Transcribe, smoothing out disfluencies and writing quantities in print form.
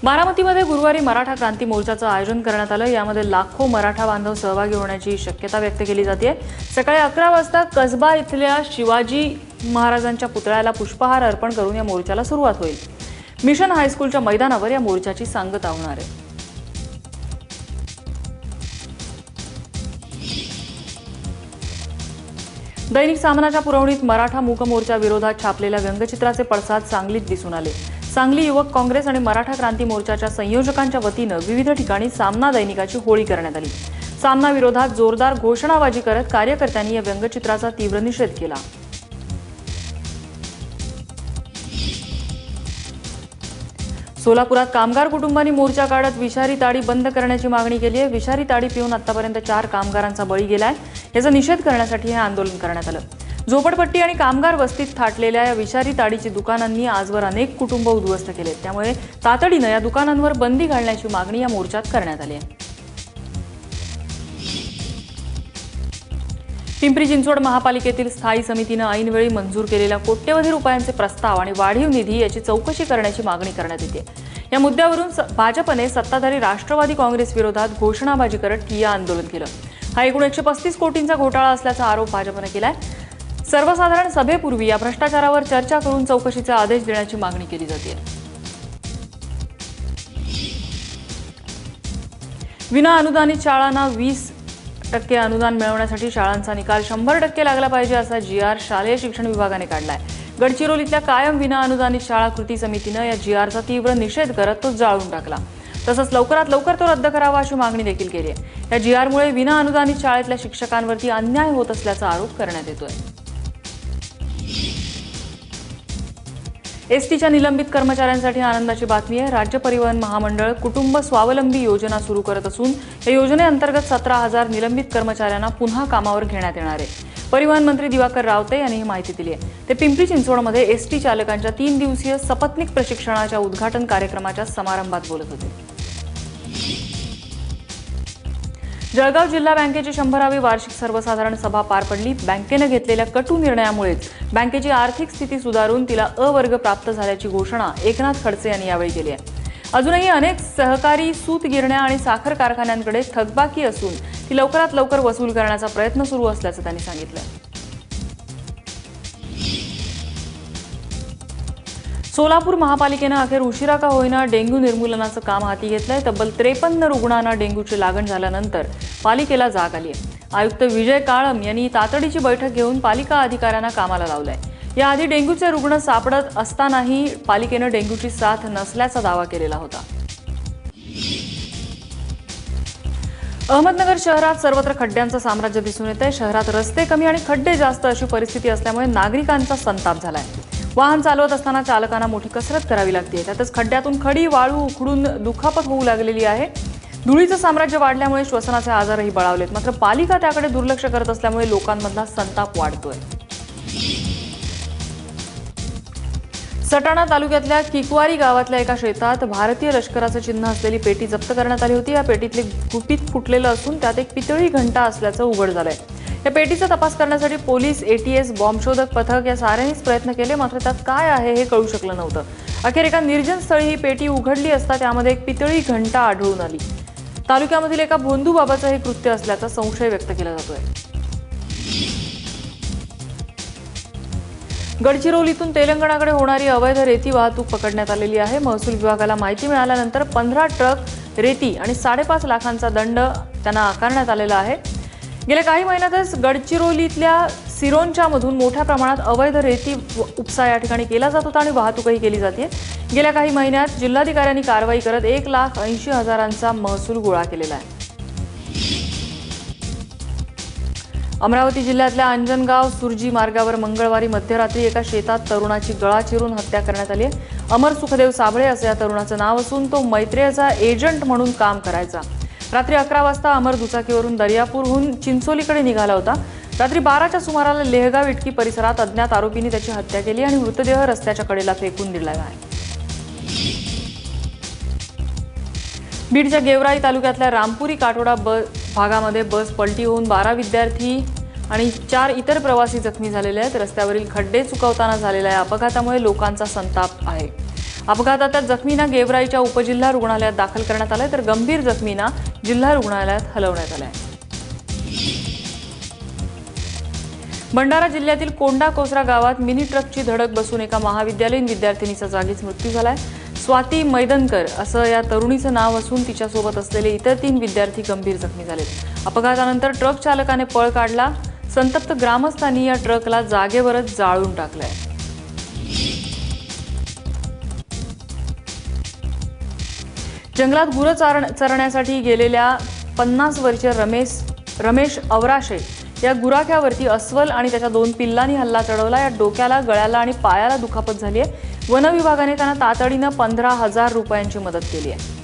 बारामतीमध्ये गुरुवारी मराठा क्रांती मोर्चाचं आयोजन करण्यात आलं। यामध्ये लाखो मराठा बांधव सहभागी होण्याची शक्यता व्यक्त केली जाते। सकाळी 11 वाजता कसबा इथल्या शिवाजी महाराजांच्या पुतळ्याला पुष्पहार अर्पण करून या मोर्चाला सुरुवात होईल। मिशन हायस्कूलच्या मैदानावर या मोर्चाची सांगता होणार आहे। दैनिक सामनाच्या पुरवणीत मराठा मूक मोर्चा विरोधात छापलेल्या व्यंगचित्राचे पडसाद सांगलीत दिसून आले। सांगली युवक काँग्रेस आणि मराठा क्रांती मोर्चाच्या संयोजकांच्या वतीने विविध ठिकाणी सामना दैनिकाची होळी करण्यात आली। सामना विरोधात जोरदार घोषणाबाजी करत कार्यकर्त्यांनी या व्यंगचित्राचा तीव्र निषेध केला। सोलापुरात कामगार कुटुंबांनी मोर्चा काढत विषारी ताडी बंद करण्याची मागणी केली आहे। विषारी ताडी पिऊन आतापर्यंत 4 कामगारांचा बळी गेलाय। याचा निषेध करण्यासाठी हे आंदोलन करण्यात आलं। झोपडपट्टी आणि कामगार वस्तीत थाटलेल्या या विषारी ताडीची दुकानांनी आजवर अनेक कुटुंब उद्ध्वस्त केले। त्यामुळे तातडीने या दुकानांवर बंदी घालण्याची मागणी या मोर्चात करण्यात आली आहे। पिंपरी चिंचवड महापालिकेतील स्थायी समितीने ऐनवेळी मंजूर केलेल्या कोट्यवधी रुपयांचे प्रस्ताव आणि वाढीव निधी याची चौकशी करण्याची मागणी करण्यात येते। या मुद्द्यावरून भाजपने सत्ताधारी राष्ट्रवादी काँग्रेस विरोधात घोषणाबाजी करत ठिय्या आंदोलन केलं। हा एकूण 135 कोटींचा घोटाळा असल्याचा आरोप भाजपने केलाय। सर्वसाधारण सभेपूर्वी या भ्रष्टाचारावर चर्चा करून चौकशीचे आदेश देण्याची मागणी केली जाते। विना अनुदानित शाळांना 20% अनुदान मिळवण्यासाठी शाळांचा निकाल 100% लागला पाहिजे असा GR शालेय शिक्षण विभागाने काढलाय। गडचिरोलीतल्या कायम विना अनुदानित शाळा कृती समितीने या GRचा तीव्र निषेध करत तो जाळून टाकला। तसंच लवकरात लवकर तो रद्द करावा अशी मागणी देखील केली आहे। या GRमुळे विना अनुदानित शाळेतल्या शिक्षकांवरती अन्याय होत असल्याचा आरोप करण्यात येतोय। एसटीच्या निलंबित कर्मचाऱ्यांसाठी आनंदाची बातमी आहे। राज्य परिवहन महामंडळ कुटुंब स्वावलंबी योजना सुरू करत असून या योजनेअंतर्गत 17,000 निलंबित कर्मचाऱ्यांना पुन्हा कामावर घेण्यात येणार आहे। परिवहन मंत्री दिवाकर रावते यांनी ही माहिती दिली आहे। ते पिंपरी चिंचवडमध्ये एसटी चालकांच्या 3 दिवसीय सपत्नीक प्रशिक्षणाच्या उद्घाटन कार्यक्रमाच्या समारंभात बोलत होते। जळगाव जिल्हा बँकेची 100वी वार्षिक सर्वसाधारण सभा पार पडली। बँकेने घेतलेल्या कटू निर्णयामुळेच बँकेची आर्थिक स्थिती सुधारून तिला अ वर्ग प्राप्त झाल्याची घोषणा एकनाथ खडसे यांनी यावेळी केली आहे। अजूनही अनेक सहकारी सूत गिरण्या आणि साखर कारखान्यांकडे थकबाकी असून ती लवकरात लवकर वसूल करण्याचा प्रयत्न सुरू असल्याचं त्यांनी सांगितलं। सोलापूर महापालिकेने अखेर उशिरा का होईना डेंग्यू निर्मूलनाचं काम हाती घेतलंय। तब्बल 53 रुग्णांना डेंग्यूची लागण झाल्यानंतर पालिकेला जाग आली आहे। आयुक्त विजय काळम यांनी तातडीची बैठक घेऊन पालिका अधिकाऱ्यांना कामाला लावलंय। याआधी डेंग्यूचे रुग्ण सापडत असतानाही पालिकेने डेंग्यूची साथ नसल्याचा दावा केलेला होता। अहमदनगर शहरात सर्वत्र खड्ड्यांचं साम्राज्य दिसून येतंय। शहरात रस्ते कमी आणि खड्डे जास्त अशी परिस्थिती असल्यामुळे नागरिकांचा संताप झालाय। वाहन चालवत असताना चालकांना मोठी कसरत करावी लागते। त्यातच खड्ड्यातून खडी वाळू उखडून दुखापत होऊ लागलेली आहे। धुळीचं साम्राज्य वाढल्यामुळे श्वसनाचे आजारही बळावलेत। मात्र पालिका त्याकडे दुर्लक्ष करत असल्यामुळे लोकांमधला संताप वाढतोय। सटाणा तालुक्यातल्या किकवारी गावातल्या एका शेतात भारतीय लष्कराचं चिन्ह असलेली पेटी जप्त करण्यात आली होती। या पेटीतले गुपित फुटलेलं असून त्यात एक पितळी घंटा असल्याचं उघड झालंय। या पेटीचा तपास करण्यासाठी पोलीस, ATS, बॉम्बशोधक पथक या साऱ्यांनीच प्रयत्न केले। मात्र त्यात काय आहे हे कळू शकलं नव्हतं। अखेर एका निर्जन स्थळी ही पेटी उघडली असता त्यामध्ये एक पितळी घंटा आढळून आली। तालुक्यामधील एका भोंदू बाबाचं हे कृत्य असल्याचा संशय व्यक्त केला जातोय। गडचिरोलीतून तेलंगणाकडे होणारी अवैध रेती वाहतूक पकडण्यात आलेली आहे। महसूल विभागाला माहिती मिळाल्यानंतर 15 ट्रक रेती आणि 5.5 लाखांचा दंड त्यांना आकारण्यात आलेला आहे। गेल्या काही महिन्यातच गडचिरोलीतल्या सिरोंचामधून मोठ्या प्रमाणात अवैध रेती उपसा या ठिकाणी केला जात होता आणि वाहतूकही केली जाते। गेल्या काही महिन्यात जिल्हाधिकाऱ्यांनी कारवाई करत 1,80,000चा महसूल गोळा केलेला आहे। अमरावती जिल्ह्यातल्या अंजनगाव सुरजी मार्गावर मंगळवारी मध्यरात्री एका शेतात तरुणाची गळा चिरून हत्या करण्यात आली आहे। अमर सुखदेव साबळे असं या तरुणाचं नाव असून तो मैत्रेयचा एजंट म्हणून काम करायचा। रात्री 11 वाजता अमर दुचाकीवरून दर्यापूरहून चिंचोलीकडे निघाला होता। रात्री 12च्या सुमाराला लेहगाव इटकी परिसरात अज्ञात आरोपींनी त्याची हत्या केली आणि मृतदेह रस्त्याच्या कडेला फेकून दिला आहे। बीडच्या गेवराई तालुक्यातल्या रामपुरी काटोडा भागामध्ये बस पलटी होऊन 12 विद्यार्थी आणि 4 इतर प्रवासी जखमी झालेले आहेत। रस्त्यावरील खड्डे चुकवताना झालेल्या या अपघातामुळे लोकांचा संताप आहे। अपघातात जखमींना गेवराईच्या उपजिल्हा रुग्णालयात दाखल करण्यात आले तर गंभीर जखमींना जिल्हा रुग्णालयात हलवण्यात आले. भंडारा जिल्ह्यातील कोंडा कोसरा गावात मिनी ट्रकची धडक बसून एका महाविद्यालयीन विद्यार्थिनीचा जागीच मृत्यू झालाय. स्वाती मैदनकर असं या तरुणीचं नाव असून तिच्यासोबत असलेले इतर 3 विद्यार्थी गंभीर जखमी झाले. अपघातानंतर ट्रक चालकाने पळ काढला. संतप्त ग्रामस्थांनी या ट्रकला जागेवरच जाळून टाकलंय. जंगलात गुरं चरण्यासाठी गेलेल्या 50 वर्षीय रमेश अवराशे या गुराख्यावरती अस्वल आणि त्याच्या 2 पिल्लांनी हल्ला चढवला. या डोक्याला, गळ्याला आणि पायाला दुखापत झाली आहे. वन विभागाने त्यांना तातडीनं 15,000 रुपयांची मदत केली आहे.